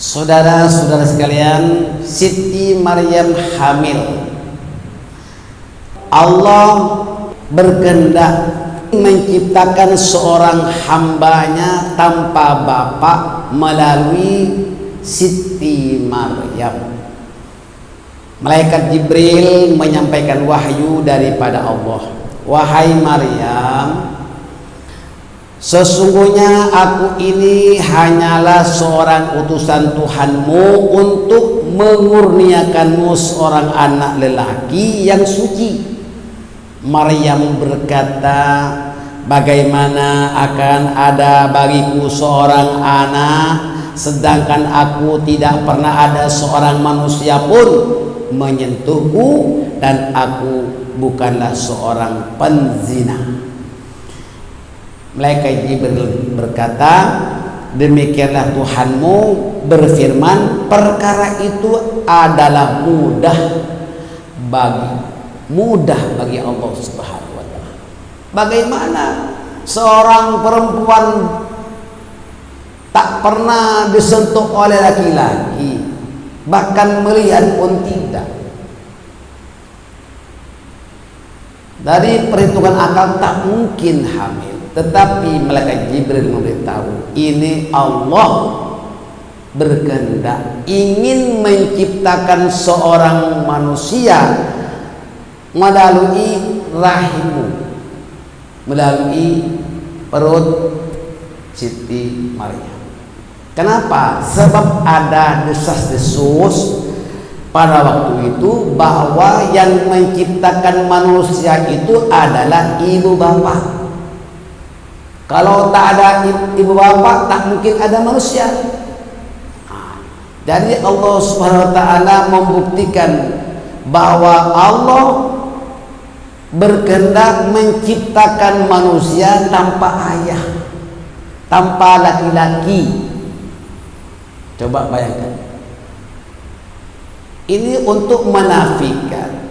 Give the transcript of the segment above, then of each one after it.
Saudara-saudara sekalian, Siti Maryam hamil. Allah berkehendak menciptakan seorang hambanya tanpa bapak melalui Siti Maryam. Malaikat Jibril menyampaikan wahyu daripada Allah. Wahai Maryam, sesungguhnya aku ini hanyalah seorang utusan Tuhanmu untuk mengurniakanmu seorang anak lelaki yang suci. Maryam berkata, bagaimana akan ada bagiku seorang anak, sedangkan aku tidak pernah ada seorang manusia pun menyentuhku dan aku bukanlah seorang penzina. Malaikat Jibril berkata, demikianlah Tuhanmu berfirman, perkara itu adalah mudah bagi Allah Subhanahu wa taala. Bagaimana seorang perempuan tak pernah disentuh oleh laki-laki, bahkan melihat pun tidak. Dari perhitungan akal tak mungkin hamil. Tetapi malaikat Jibril memberitahu, ini Allah berkehendak ingin menciptakan seorang manusia melalui rahimmu, melalui perut Siti Maryam. Kenapa? Sebab ada desas-desus pada waktu itu bahwa yang menciptakan manusia itu adalah ibu bapak. Kalau tak ada ibu bapak, tak mungkin ada manusia. Jadi Allah Subhanahu wa taala membuktikan bahwa Allah berkehendak menciptakan manusia tanpa ayah, tanpa laki-laki. Coba bayangkan. Ini untuk menafikan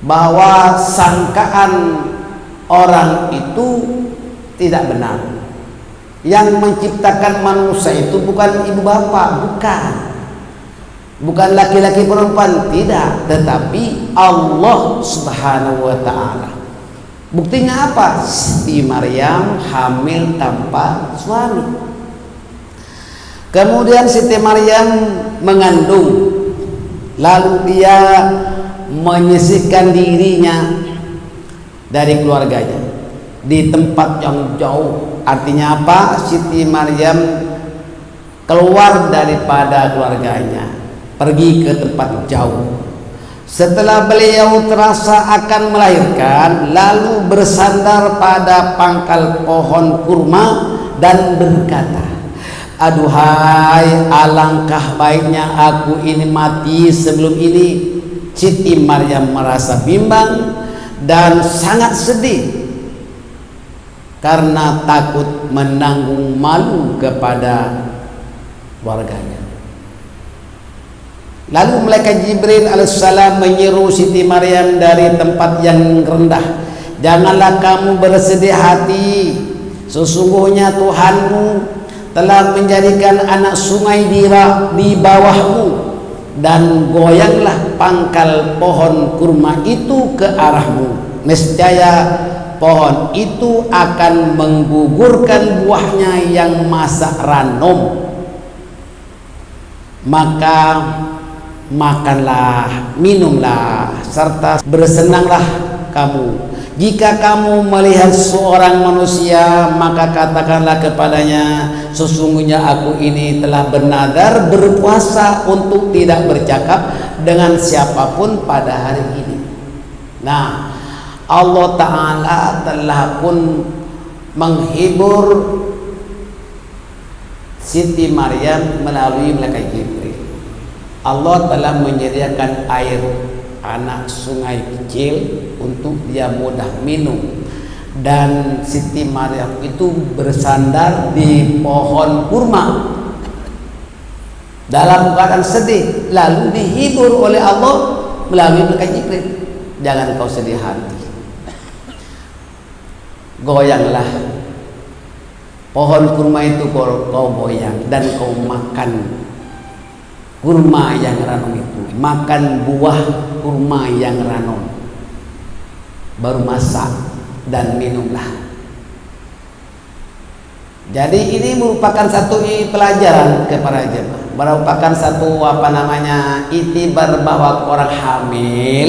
bahwa sangkaan orang itu tidak benar. Yang menciptakan manusia itu bukan ibu bapak, bukan laki-laki perempuan, tidak, tetapi Allah Subhanahu wa taala. Buktinya apa? Siti Maryam hamil tanpa suami. Kemudian Siti Maryam mengandung, lalu dia menyisihkan dirinya dari keluarganya di tempat yang jauh. Artinya apa? Siti Maryam keluar daripada keluarganya, pergi ke tempat jauh. Setelah beliau terasa akan melahirkan, lalu bersandar pada pangkal pohon kurma dan berkata, aduhai, alangkah baiknya aku ini mati sebelum ini. Siti Maryam merasa bimbang dan sangat sedih karena takut menanggung malu kepada keluarganya. Lalu malaikat Jibril alaihissalam menyeru Siti Maryam dari tempat yang rendah, janganlah kamu bersedih hati, sesungguhnya Tuhanmu telah menjadikan anak sungai di bawahmu, dan goyanglah pangkal pohon kurma itu ke arahmu, nescaya pohon itu akan menggugurkan buahnya yang masak ranum, maka makanlah, minumlah, serta bersenanglah kamu. Jika kamu melihat seorang manusia, maka katakanlah kepadanya, sesungguhnya aku ini telah bernadar berpuasa untuk tidak bercakap dengan siapapun pada hari ini. Nah, Allah Ta'ala telah pun menghibur Siti Maryam melalui malaikat Jibril. Allah telah menyediakan air anak sungai kecil untuk dia mudah minum, dan Siti Maryam itu bersandar di pohon kurma dalam keadaan sedih, lalu dihibur oleh Allah melalui malaikat Jibril. Jangan kau sedih hati, goyanglah pohon kurma itu kau goyang dan kau makan kurma yang ranum itu, makan buah kurma yang ranum, baru masak dan minumlah. Jadi ini merupakan satu pelajaran kepada jemaah, merupakan satu itibar bahwa orang hamil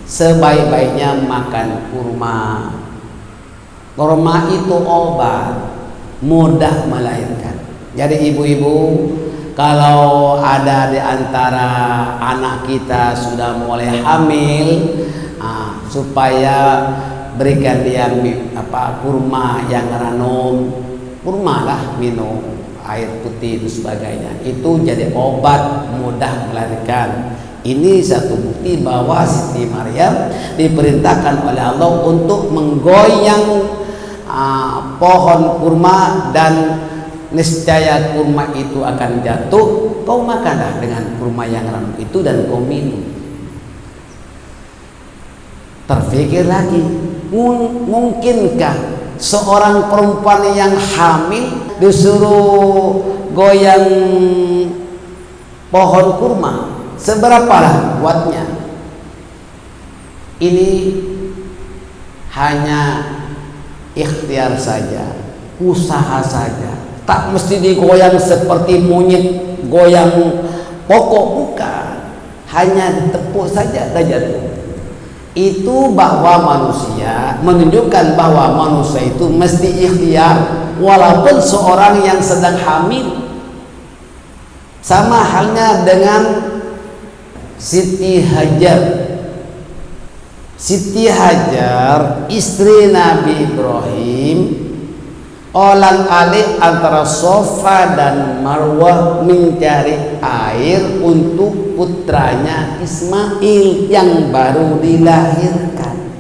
sebaik-baiknya makan kurma. Kurma itu obat, mudah melahirkan. Jadi ibu-ibu, kalau ada di antara anak kita sudah mulai hamil, supaya berikan dia kurma yang ranum, kurmalah, minum air putih itu sebagainya, itu jadi obat mudah melahirkan. Ini satu bukti bahwa Siti Maryam diperintahkan oleh Allah untuk menggoyang pohon kurma, dan niscaya kurma itu akan jatuh. Kau makanlah dengan kurma yang ranum itu dan kau minum. Terfikir lagi, mungkinkah seorang perempuan yang hamil disuruh goyang pohon kurma? Seberapalah kuatnya? Ini hanya ikhtiar saja, usaha saja. Tak mesti digoyang seperti monyet goyang pokok, bukan. Hanya ditepuk saja dah jatuh. Itu bahwa manusia, menunjukkan bahwa manusia itu mesti ikhtiar walaupun seorang yang sedang hamil. Sama halnya dengan Siti Hajar. Siti Hajar, istri Nabi Ibrahim, olang-alik antara Safa dan Marwah mencari air untuk putranya Ismail yang baru dilahirkan.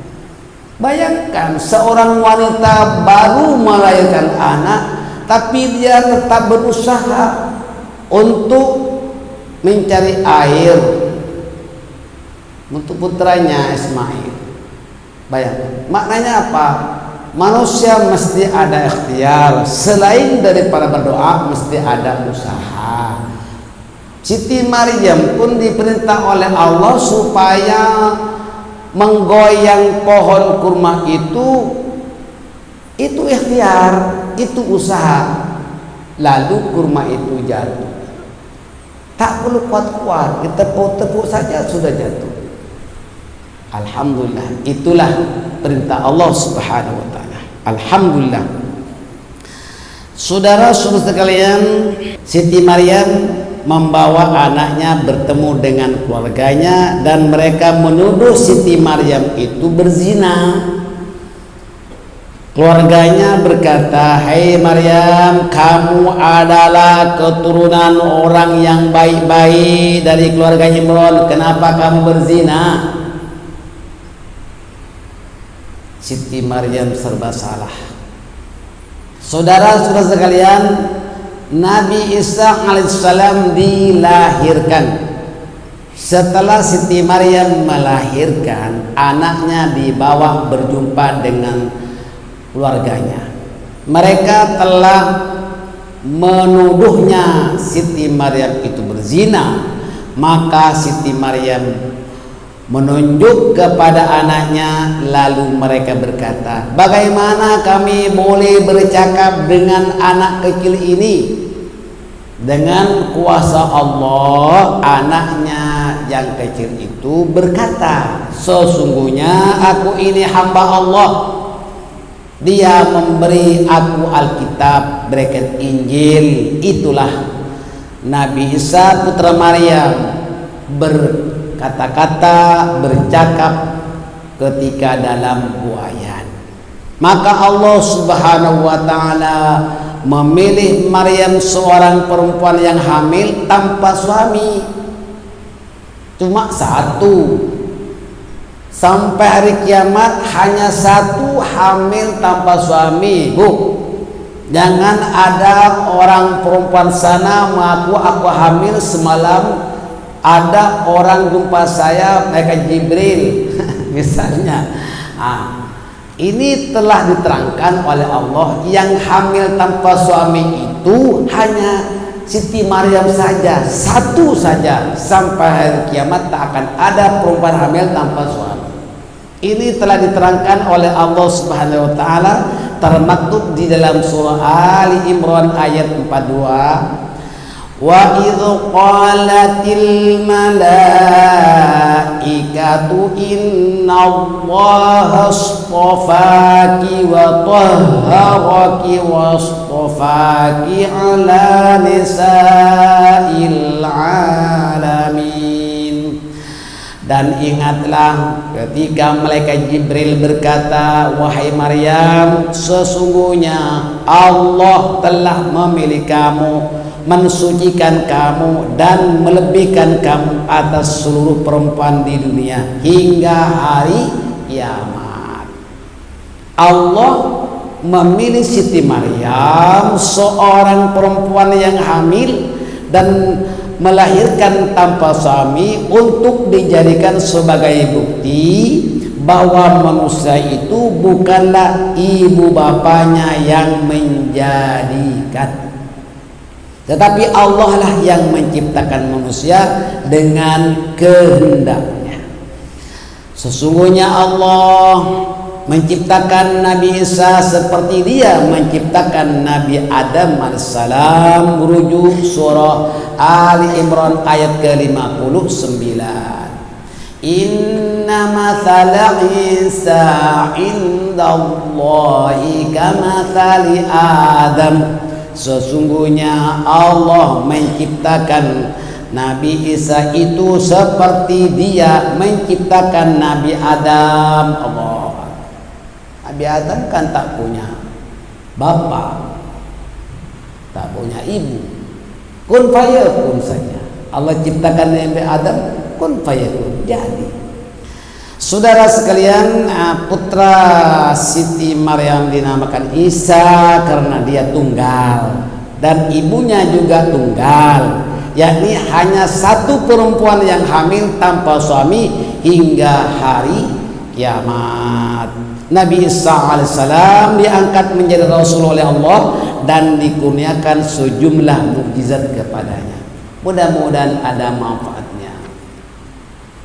Bayangkan seorang wanita baru melahirkan anak, tapi dia tetap berusaha untuk mencari air untuk putranya Ismail. Bayangkan, maknanya apa? Manusia mesti ada ikhtiar, selain daripada berdoa mesti ada usaha. Siti Maryam pun diperintah oleh Allah supaya menggoyang pohon kurma itu ikhtiar, itu usaha. Lalu kurma itu jatuh. Tak perlu kuat-kuat, kita tepuk saja sudah jatuh. Alhamdulillah, itulah perintah Allah Subhanahu wa taala. Alhamdulillah. Saudara-saudara sekalian, Siti Maryam membawa anaknya bertemu dengan keluarganya, dan mereka menuduh Siti Maryam itu berzina. Keluarganya berkata, "Hai Maryam, kamu adalah keturunan orang yang baik-baik dari keluarga Imran, kenapa kamu berzina?" Siti Maryam serba salah. Saudara-saudara sekalian, Nabi Isa alaihissalam dilahirkan. Setelah Siti Maryam melahirkan, anaknya dibawa berjumpa dengan keluarganya. Mereka telah menuduhnya Siti Maryam itu berzina. Maka Siti Maryam menunjuk kepada anaknya, lalu mereka berkata, "Bagaimana kami boleh bercakap dengan anak kecil ini?" Dengan kuasa Allah, anaknya yang kecil itu berkata, "Sesungguhnya aku ini hamba Allah. Dia memberi aku Alkitab, berkat Injil." Itulah Nabi Isa putra Maryam berkata-kata, bercakap ketika dalam buayan. Maka Allah Subhanahu wa taala memilih Maryam, seorang perempuan yang hamil tanpa suami, cuma satu. Sampai hari kiamat hanya satu hamil tanpa suami, Bu. Jangan ada orang perempuan sana mengaku aku hamil, semalam ada orang jumpa saya, mereka Jibril misalnya. Ini telah diterangkan oleh Allah, yang hamil tanpa suami itu hanya Siti Maryam saja, satu saja. Sampai hari kiamat tak akan ada perempuan hamil tanpa suami. Ini telah diterangkan oleh Allah Subhanahu wa taala, termaktub di dalam surah Ali Imran ayat 42. Wa idh qalatil malaikatu innallaha astafaki wa tahharaki wa astafaki ala nisa'il alamin. Dan ingatlah ketika malaikat Jibril berkata, wahai Maryam, sesungguhnya Allah telah memilih kamu, mensucikan kamu dan melebihkan kamu atas seluruh perempuan di dunia hingga hari kiamat. Allah memilih Siti Maryam, seorang perempuan yang hamil dan melahirkan tanpa suami, untuk dijadikan sebagai bukti bahwa manusia itu bukanlah ibu bapanya yang menjadikan, tetapi Allah lah yang menciptakan manusia dengan kehendaknya. Sesungguhnya Allah menciptakan Nabi Isa seperti Dia menciptakan Nabi Adam alaihissalam. Merujuk surah Ali Imran ayat ke-59. Inna mathala Isa indallahi kamathali Adam. Sesungguhnya Allah menciptakan Nabi Isa itu seperti Dia menciptakan Nabi Adam. Allah, Nabi Adam kan tak punya bapa, tak punya ibu, kun fayakun saja. Allah ciptakan Nabi Adam, kun fayakun, jadi. Saudara sekalian, putra Siti Maryam dinamakan Isa karena dia tunggal dan ibunya juga tunggal, yakni hanya satu perempuan yang hamil tanpa suami hingga hari kiamat. Nabi Isa alaihissalam diangkat menjadi Rasul oleh Allah dan dikurniakan sejumlah mukjizat kepadanya. Mudah-mudahan ada manfaatnya.